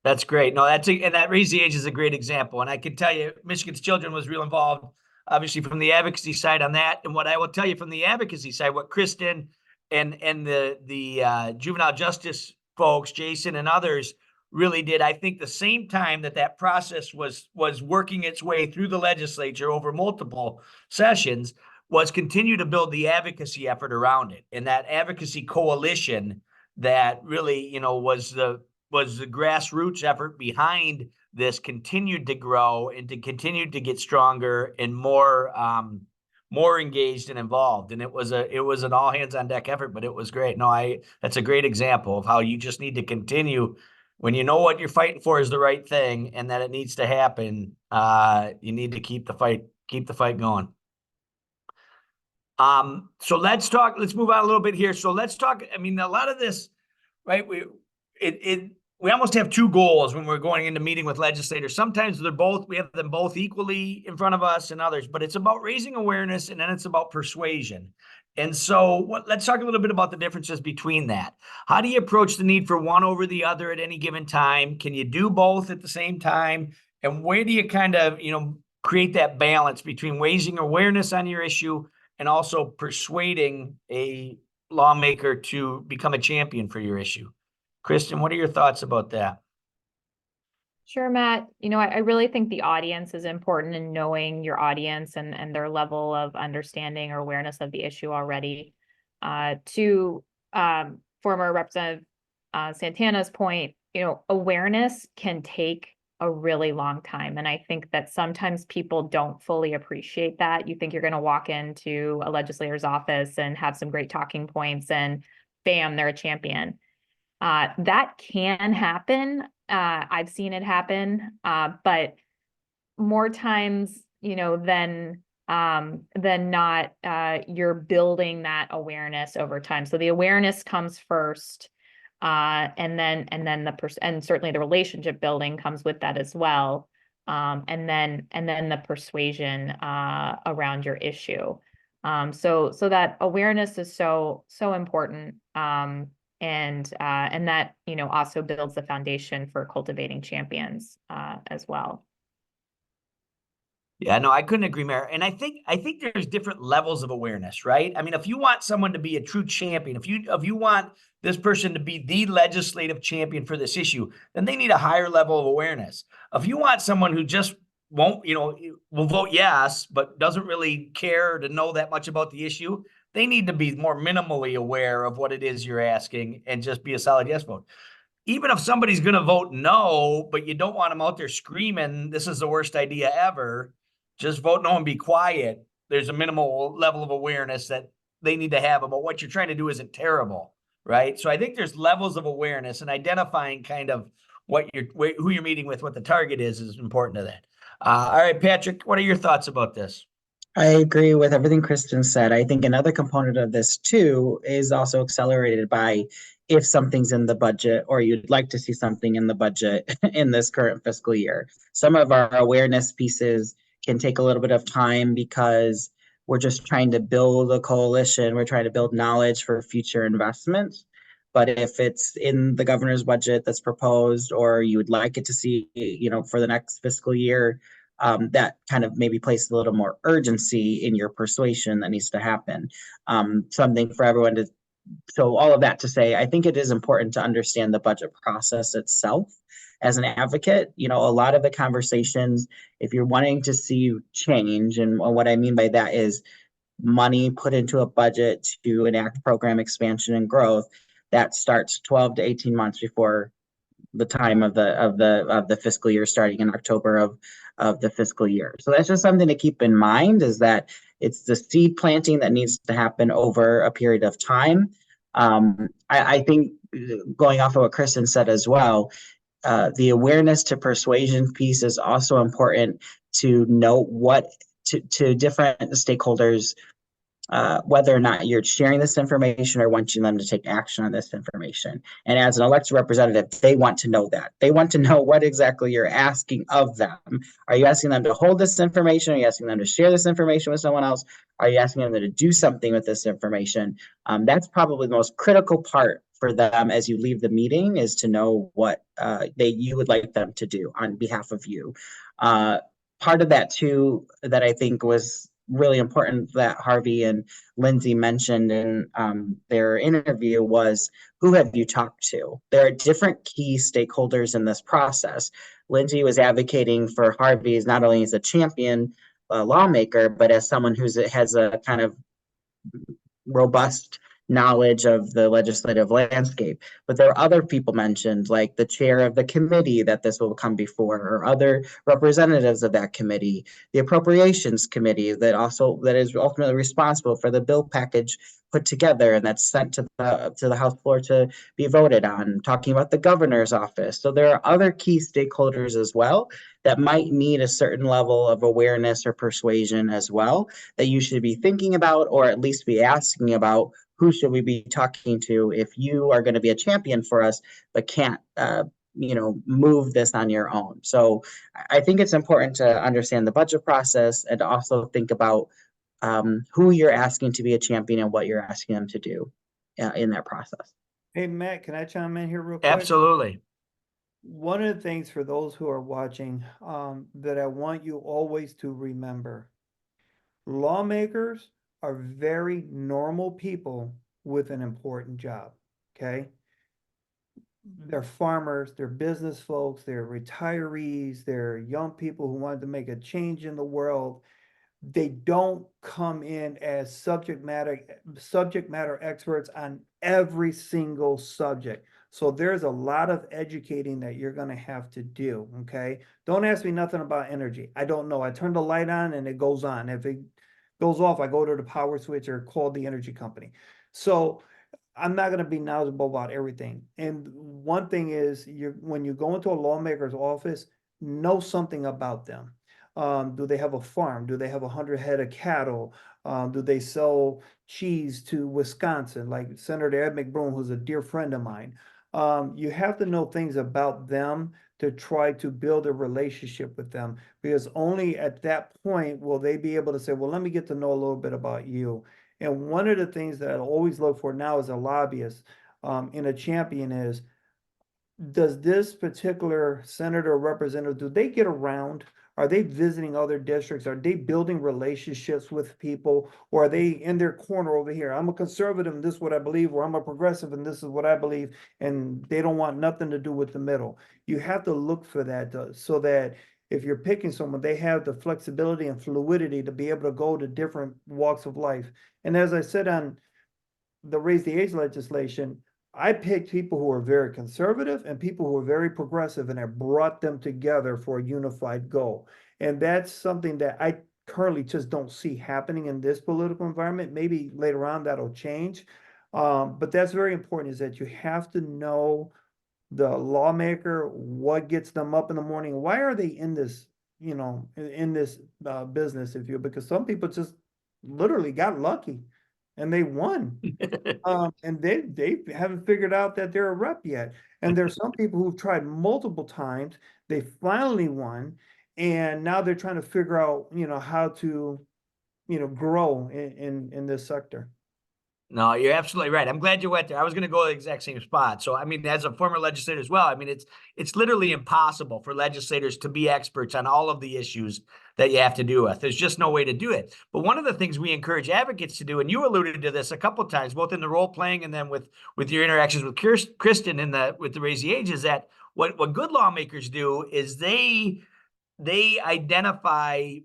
That's great. No, and that Raise the Age is a great example. And I can tell you, Michigan's Children was real involved, obviously from the advocacy side on that. And what I will tell you from the advocacy side, what Christin and the juvenile justice folks, Jason and others, really did, I think the same time that process was working its way through the legislature over multiple sessions, was continue to build the advocacy effort around it. And that advocacy coalition that really, you know, was the grassroots effort behind this continued to grow and to continue to get stronger and more engaged and involved. And it was an all hands on deck effort, but it was great. No, that's a great example of how you just need to continue when you know what you're fighting for is the right thing and that it needs to happen. You need to keep the fight going. So let's move on a little bit here. So let's talk, I mean, a lot of this, right? We almost have two goals when we're going into meeting with legislators. Sometimes we have them both equally in front of us and others, but it's about raising awareness and then it's about persuasion. And so let's talk a little bit about the differences between that. How do you approach the need for one over the other at any given time? Can you do both at the same time? And where do you kind of, you know, create that balance between raising awareness on your issue and also persuading a lawmaker to become a champion for your issue? Christin, what are your thoughts about that? Sure, Matt. You know, I really think the audience is important in knowing your audience and their level of understanding or awareness of the issue already. To former Representative Santana's point, you know, awareness can take a really long time. And I think that sometimes people don't fully appreciate that. You think you're going to walk into a legislator's office and have some great talking points and bam, they're a champion. That can happen. I've seen it happen, but more times, you know, than not, you're building that awareness over time. So the awareness comes first, and certainly the relationship building comes with that as well. And then the persuasion around your issue. So that awareness is so important. And that, you know, also builds the foundation for cultivating champions as well. Yeah, no, I couldn't agree more. And I think there's different levels of awareness, right? I mean, if you want someone to be a true champion, if you want this person to be the legislative champion for this issue, then they need a higher level of awareness. If you want someone who just won't, you know, will vote yes, but doesn't really care to know that much about the issue, they need to be more minimally aware of what it is you're asking and just be a solid yes vote. Even if somebody's going to vote no, but you don't want them out there screaming, this is the worst idea ever, just vote no and be quiet. There's a minimal level of awareness that they need to have about what you're trying to do isn't terrible, right? So I think there's levels of awareness, and identifying kind of who you're meeting with, what the target is important to that. All right, Patrick, what are your thoughts about this? I agree with everything Christin said. I think another component of this too is also accelerated by if something's in the budget or you'd like to see something in the budget in this current fiscal year. Some of our awareness pieces can take a little bit of time because we're just trying to build a coalition. We're trying to build knowledge for future investments. But if it's in the governor's budget that's proposed, or you would like it to see, you know, for the next fiscal year, that kind of maybe places a little more urgency in your persuasion that needs to happen. Something for everyone to, so all of that to say, I think it is important to understand the budget process itself. As an advocate, you know, a lot of the conversations, if you're wanting to see change, and what I mean by that is money put into a budget to enact program expansion and growth, that starts 12 to 18 months before the time of the fiscal year starting in October of the fiscal year. So that's just something to keep in mind, is that it's the seed planting that needs to happen over a period of time. I think going off of what Christin said as well, the awareness to persuasion piece is also important to know what to different stakeholders, whether or not you're sharing this information or wanting them to take action on this information. And as an elected representative, they want to know that. They want to know what exactly you're asking of them. Are you asking them to hold this information? Are you asking them to share this information with someone else? Are you asking them to do something with this information? That's probably the most critical part for them as you leave the meeting, is to know what you would like them to do on behalf of you. Part of that too, that I think was really important that Harvey and Lindsay mentioned in their interview, was who have you talked to? There are different key stakeholders in this process. Lindsay was advocating for Harvey as not only as a champion lawmaker, but as someone who has a kind of robust knowledge of the legislative landscape. But there are other people mentioned, like the chair of the committee that this will come before, or other representatives of that committee, the appropriations committee that is ultimately responsible for the bill package put together and that's sent to the House floor to be voted on, talking about the governor's office. So there are other key stakeholders as well that might need a certain level of awareness or persuasion as well, that you should be thinking about, or at least be asking about, who should we be talking to if you are going to be a champion for us, but can't, move this on your own. So I think it's important to understand the budget process and to also think about who you're asking to be a champion and what you're asking them to do in that process. Hey, Matt, can I chime in here real quick? Absolutely. One of the things for those who are watching that I want you always to remember, lawmakers are very normal people with an important job, okay? They're farmers, they're business folks, they're retirees, they're young people who wanted to make a change in the world. They don't come in as subject matter experts on every single subject. So there's a lot of educating that you're going to have to do, okay? Don't ask me nothing about energy. I don't know. I turn the light on and it goes on. If it goes off, I go to the power switch or call the energy company. So I'm not going to be knowledgeable about everything. And one thing is, when you go into a lawmaker's office, know something about them. Do they have a farm? Do they have 100 head of cattle? Do they sell cheese to Wisconsin, like Senator Ed McBroom, who's a dear friend of mine? You have to know things about them to try to build a relationship with them, because only at that point will they be able to say, well, let me get to know a little bit about you. And one of the things that I always look for now as a lobbyist in a champion is, does this particular senator or representative, do they get around? Are they visiting other districts? Are they building relationships with people? Or are they in their corner over here? I'm a conservative and this is what I believe, or I'm a progressive and this is what I believe, and they don't want nothing to do with the middle. You have to look for that so that if you're picking someone, they have the flexibility and fluidity to be able to go to different walks of life. And as I said on the Raise the Age legislation, I picked people who are very conservative and people who are very progressive, and I brought them together for a unified goal. And that's something that I currently just don't see happening in this political environment. Maybe later on that'll change. But that's very important, is that you have to know the lawmaker, what gets them up in the morning. Why are they in this, in this business, if you, because some people just literally got lucky and they won. And they haven't figured out that they're a rep yet. And there's some people who've tried multiple times, they finally won, and now they're trying to figure out, how to, grow in this sector. No, you're absolutely right. I'm glad you went there. I was going to go to the exact same spot. So, I mean, as a former legislator as well, I mean, it's literally impossible for legislators to be experts on all of the issues that you have to do with. There's just no way to do it. But one of the things we encourage advocates to do, and you alluded to this a couple of times, both in the role playing and then with your interactions with Christin with the Raise the Age, is that what good lawmakers do is they identify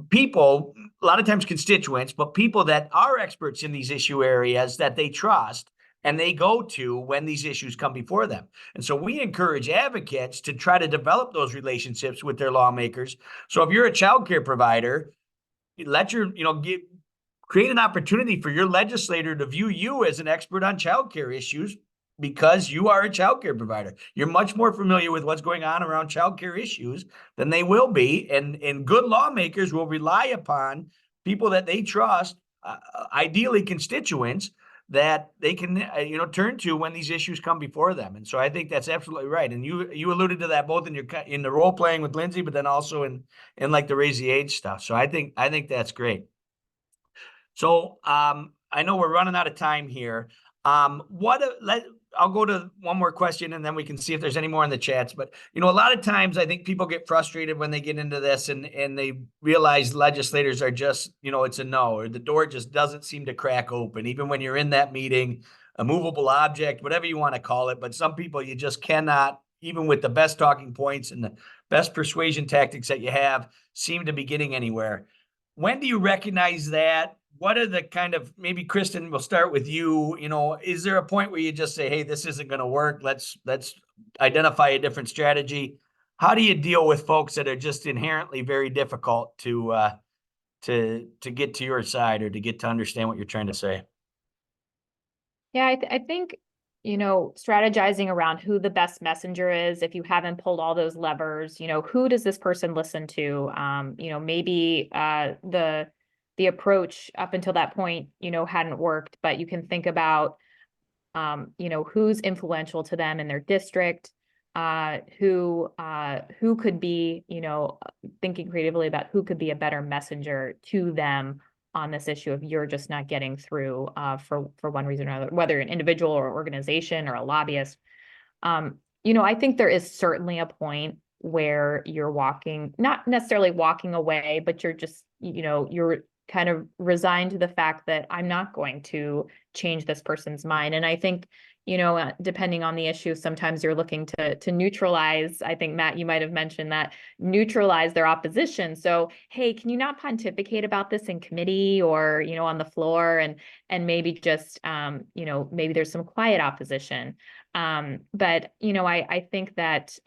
people, a lot of times constituents, but people that are experts in these issue areas that they trust and they go to when these issues come before them. And so we encourage advocates to try to develop those relationships with their lawmakers. So if you're a childcare provider, create an opportunity for your legislator to view you as an expert on childcare issues because you are a childcare provider. You're much more familiar with what's going on around childcare issues than they will be. And good lawmakers will rely upon people that they trust, ideally constituents, that they can, turn to when these issues come before them. And so I think that's absolutely right. And you alluded to that both in the role playing with Lindsay, but then also in like the Raise the Age stuff. So I think that's great. So I know we're running out of time here. I'll go to one more question and then we can see if there's any more in the chats. But, a lot of times I think people get frustrated when they get into this and they realize legislators are just, it's a no, or the door just doesn't seem to crack open. Even when you're in that meeting, a movable object, whatever you want to call it. But some people you just cannot, even with the best talking points and the best persuasion tactics that you have, seem to be getting anywhere. When do you recognize that? What are the kind of, maybe Christin, we'll start with you, is there a point where you just say, hey, this isn't going to work. Let's identify a different strategy. How do you deal with folks that are just inherently very difficult to get to your side or to get to understand what you're trying to say? Yeah, I think, strategizing around who the best messenger is, if you haven't pulled all those levers, who does this person listen to? Maybe the approach up until that point, hadn't worked, but you can think about, who's influential to them in their district, who could be, thinking creatively about who could be a better messenger to them on this issue if you're just not getting through for one reason or another, whether an individual or organization or a lobbyist. I think there is certainly a point where you're not necessarily walking away, but you're just, you're kind of resigned to the fact that I'm not going to change this person's mind. And I think, depending on the issue, sometimes you're looking to neutralize. I think, Matt, you might have mentioned that, neutralize their opposition. So, hey, can you not pontificate about this in committee or, on the floor, and maybe just, maybe there's some quiet opposition. But, I think that,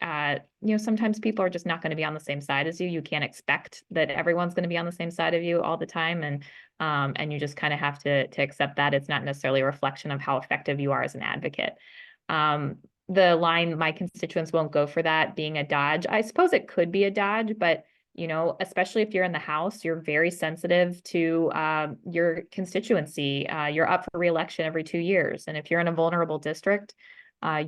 sometimes people are just not going to be on the same side as you. You can't expect that everyone's going to be on the same side of you all the time. And you just kind of have to accept that it's not necessarily a reflection of how effective you are as an advocate. The line, my constituents won't go for that, being a dodge. I suppose it could be a dodge, but, especially if you're in the House, you're very sensitive to your constituency. You're up for re-election every 2 years. And if you're in a vulnerable district,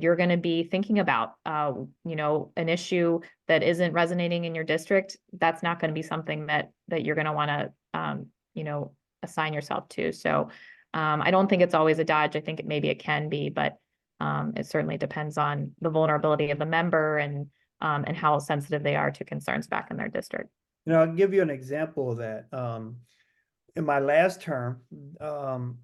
you're going to be thinking about, an issue that isn't resonating in your district. That's not going to be something that you're going to want to, assign yourself to. So I don't think it's always a dodge. I think maybe it can be, but it certainly depends on the vulnerability of the member and how sensitive they are to concerns back in their district. I'll give you an example of that. In my last term,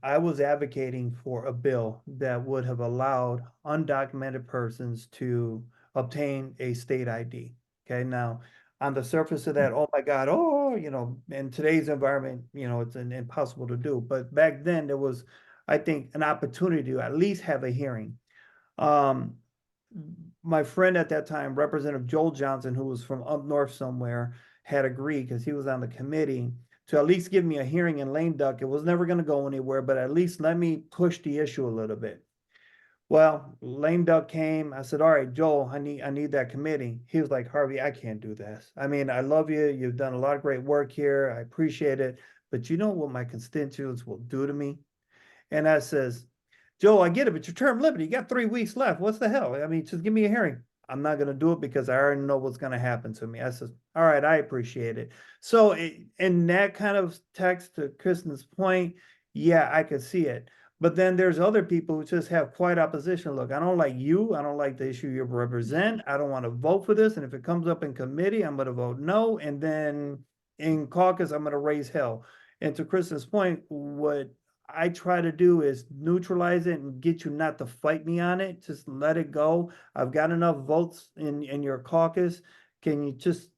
I was advocating for a bill that would have allowed undocumented persons to obtain a state ID. Okay, now on the surface of that, oh my God, in today's environment, it's impossible to do. But back then there was, I think, an opportunity to at least have a hearing. My friend at that time, Representative Joel Johnson, who was from up north somewhere, had agreed, because he was on the committee, to at least give me a hearing in lame duck. It was never going to go anywhere, but at least let me push the issue a little bit. Well, lame duck came. I said, all right, Joel, I need that committee. He was like, Harvey, I can't do this. I mean, I love you. You've done a lot of great work here. I appreciate it. But you know what my constituents will do to me? And I says, Joel, I get it, but your term limited. You got 3 weeks left. What's the hell? I mean, just give me a hearing. I'm not going to do it because I already know what's going to happen to me. I said, all right, I appreciate it. So in that kind of text, to Kristin's point, yeah, I could see it. But then there's other people who just have quiet opposition. Look, I don't like you. I don't like the issue you represent. I don't want to vote for this. And if it comes up in committee, I'm going to vote no. And then in caucus, I'm going to raise hell. And to Kristin's point, what I try to do is neutralize it and get you not to fight me on it. Just let it go. I've got enough votes in your caucus. Can you just,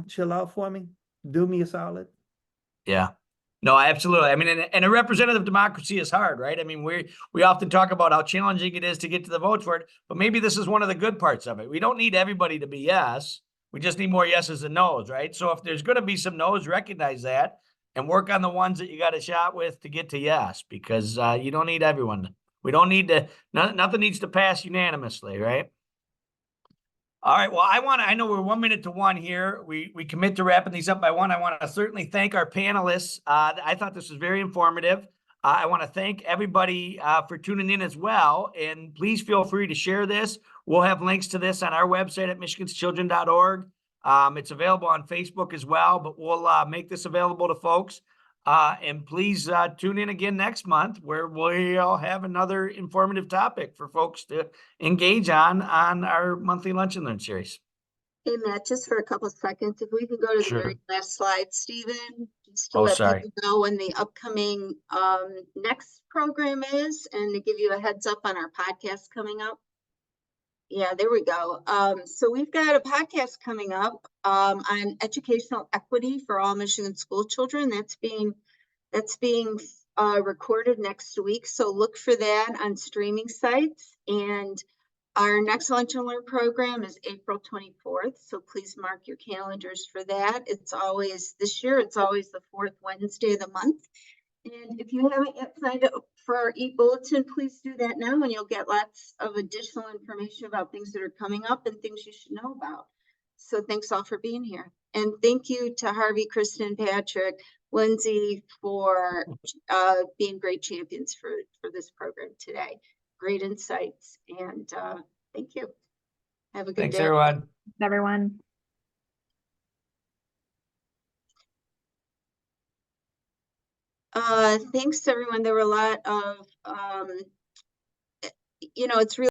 chill out for me? Do me a solid. Yeah. No, absolutely. I mean, and a representative democracy is hard, right? I mean, we often talk about how challenging it is to get to the votes for it, but maybe this is one of the good parts of it. We don't need everybody to be yes. We just need more yeses and nos, right? So if there's going to be some nos, recognize that and work on the ones that you got a shot with to get to yes, because you don't need everyone. We don't need to, nothing needs to pass unanimously, right? All right, well, I know we're 1 minute to one here. We commit to wrapping these up by one. I want to certainly thank our panelists. I thought this was very informative. I want to thank everybody for tuning in as well. And please feel free to share this. We'll have links to this on our website at michiganschildren.org. It's available on Facebook as well, but we'll make this available to folks. And please tune in again next month, where we'll have another informative topic for folks to engage on our monthly Lunch and Learn series. Hey, Matt, just for a couple seconds, if we can go to the Sure. very last slide, Stephen, just to Oh, let sorry. people know when the upcoming next program is, and to give you a heads up on our podcast coming up. Yeah, there we go. So we've got a podcast coming up on educational equity for all Michigan school children. That's being recorded next week. So look for that on streaming sites. And our next Lunch and Learn program is April 24th. So please mark your calendars for that. This year, it's always the fourth Wednesday of the month. And if you haven't yet signed up for our e-bulletin, please do that now, and you'll get lots of additional information about things that are coming up and things you should know about. So thanks all for being here. And thank you to Harvey, Christin, Patrick, Lindsay for being great champions for this program today. Great insights, and thank you. Have a good Thanks, day. everyone. Everyone. Thanks everyone. There were a lot of, it's really